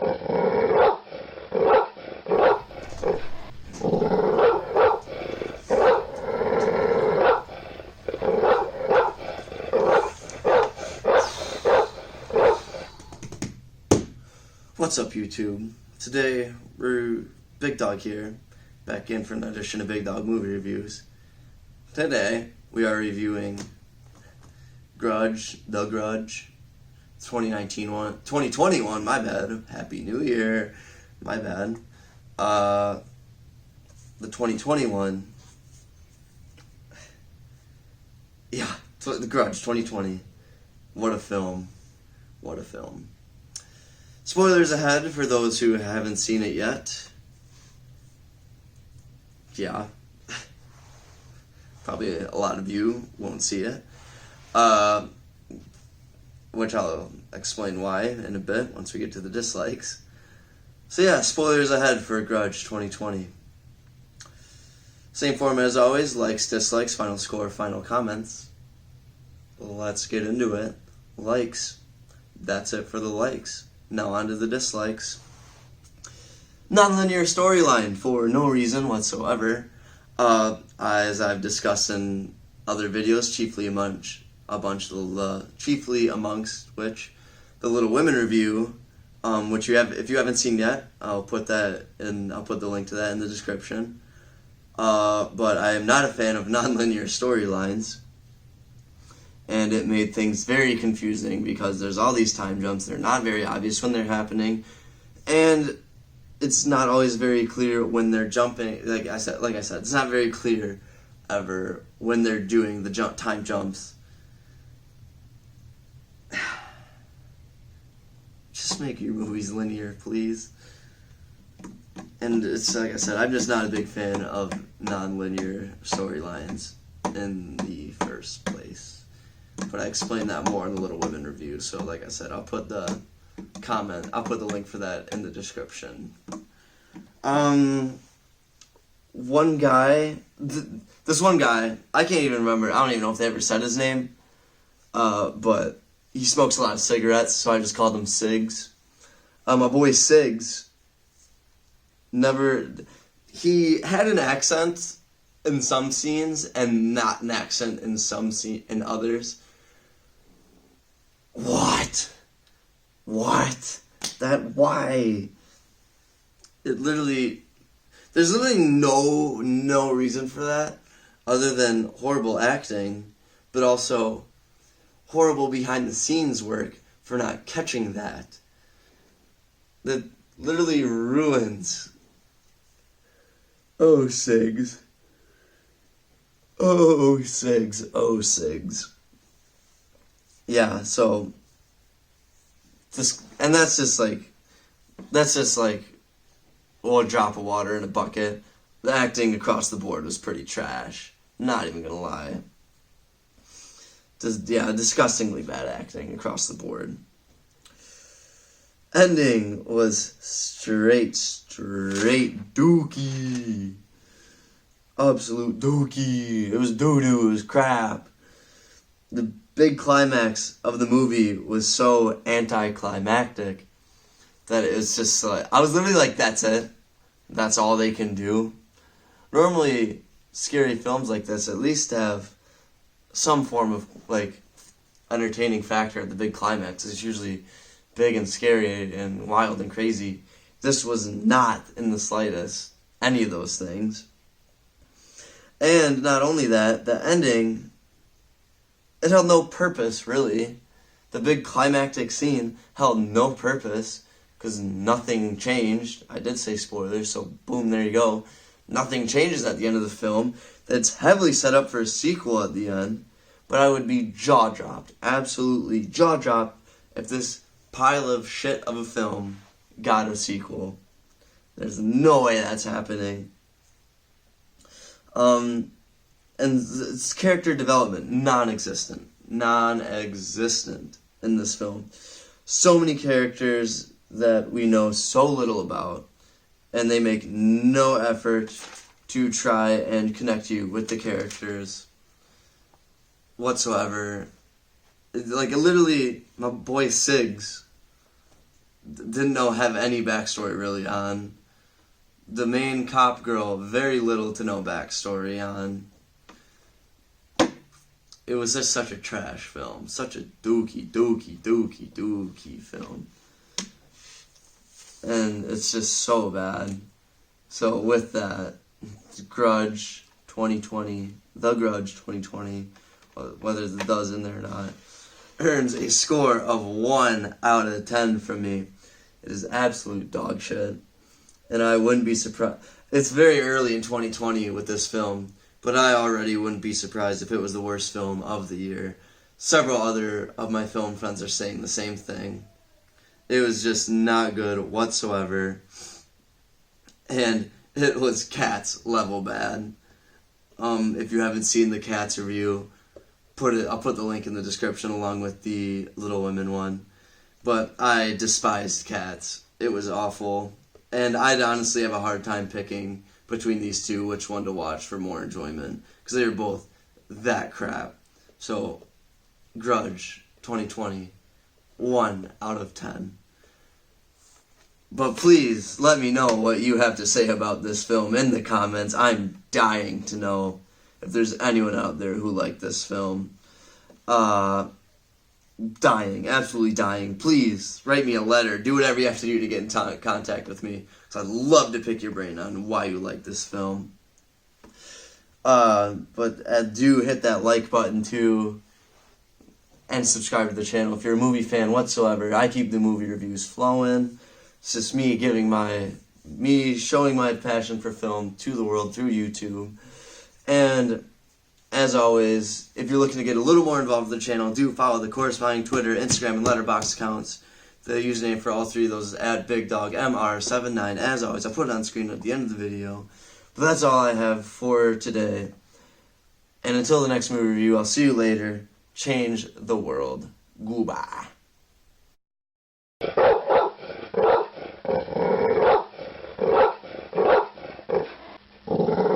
What's up, YouTube? Today, we're Big Dog here, back in for an edition of Big Dog Movie Reviews. Today, we are reviewing Grudge, The Grudge, 2021, my bad. Happy New Year, my bad. The 2021, The Grudge, 2020. What a film. What a film. Spoilers ahead for those who haven't seen it yet. Yeah. Probably a lot of you won't see it. Which I'll explain why in a bit once we get to the dislikes. So yeah, spoilers ahead for Grudge 2020. Same format as always, likes, dislikes, final score, final comments. Let's get into it. Likes. That's it for the likes. Now on to the dislikes. Non-linear storyline for no reason whatsoever. As I've discussed in other videos, chiefly amongst which the Little Women review, which if you haven't seen yet, I'll put the link to that in the description. But I am not a fan of non-linear storylines. And it made things very confusing because there's all these time jumps. They're not very obvious when they're happening. And it's not always very clear when they're jumping. Like I said, it's not very clear ever when they're doing the time jumps. Just make your movies linear, please. And it's like I said, I'm just not a big fan of non-linear storylines in the first place. But I explained that more in the Little Women review. So like I said, I'll put the link for that in the description. This one guy, I can't even remember, I don't even know if they ever said his name, but he smokes a lot of cigarettes, so I just called him Siggs. My boy Siggs, he had an accent in some scenes and not an accent in others. Why? There's literally no reason for that other than horrible acting, but also horrible behind the scenes work for not catching that. That literally ruins. Oh, Siggs. Oh, Siggs. Yeah, so that's just like a drop of water in a bucket. The acting across the board was pretty trash. Not even gonna lie. Disgustingly bad acting across the board. Ending was straight dookie. Absolute dookie. It was doo-doo. It was crap. The big climax of the movie was so anticlimactic that it was just like, I was literally like, that's it. That's all they can do. Normally, scary films like this at least have some form of like entertaining factor at the big climax. It's usually big and scary and wild and crazy. This was not in the slightest any of those things. And not only that, the ending, it held no purpose, really. The big climactic scene held no purpose because nothing changed. I did say spoilers, so boom, there you go. Nothing changes at the end of the film. It's heavily set up for a sequel at the end, but I would be jaw-dropped, absolutely jaw-dropped, if this pile of shit of a film got a sequel. There's no way that's happening. And it's character development, non-existent in this film. So many characters that we know so little about, and they make no effort to try and connect you with the characters whatsoever. Like, literally, my boy Siggs didn't have any backstory really on. The main cop girl, very little to no backstory on. It was just such a trash film. Such a dookie film. And it's just so bad. So with that, Grudge 2020, The Grudge 2020, whether the does in there or not, earns a score of 1 out of 10 from me. It is absolute dog shit. And I wouldn't be surprised. It's very early in 2020 with this film, but I already wouldn't be surprised if it was the worst film of the year. Several other of my film friends are saying the same thing. It was just not good whatsoever. And it was Cats level bad. If you haven't seen the Cats review, I'll put the link in the description along with the Little Women one. But I despised Cats. It was awful. And I'd honestly have a hard time picking between these two which one to watch for more enjoyment, because they were both that crap. So, Grudge 2020, 1 out of 10. But please let me know what you have to say about this film in the comments. I'm dying to know if there's anyone out there who liked this film. Dying, absolutely dying. Please write me a letter. Do whatever you have to do to get in contact with me, because I'd love to pick your brain on why you like this film. But do hit that like button too, and subscribe to the channel if you're a movie fan whatsoever. I keep the movie reviews flowing. It's just me showing my passion for film to the world through YouTube. And as always, if you're looking to get a little more involved with the channel, do follow the corresponding Twitter, Instagram, and Letterboxd accounts. The username for all three of those is @BigDogMR79. As always, I'll put it on screen at the end of the video. But that's all I have for today. And until the next movie review, I'll see you later. Change the world. Goodbye.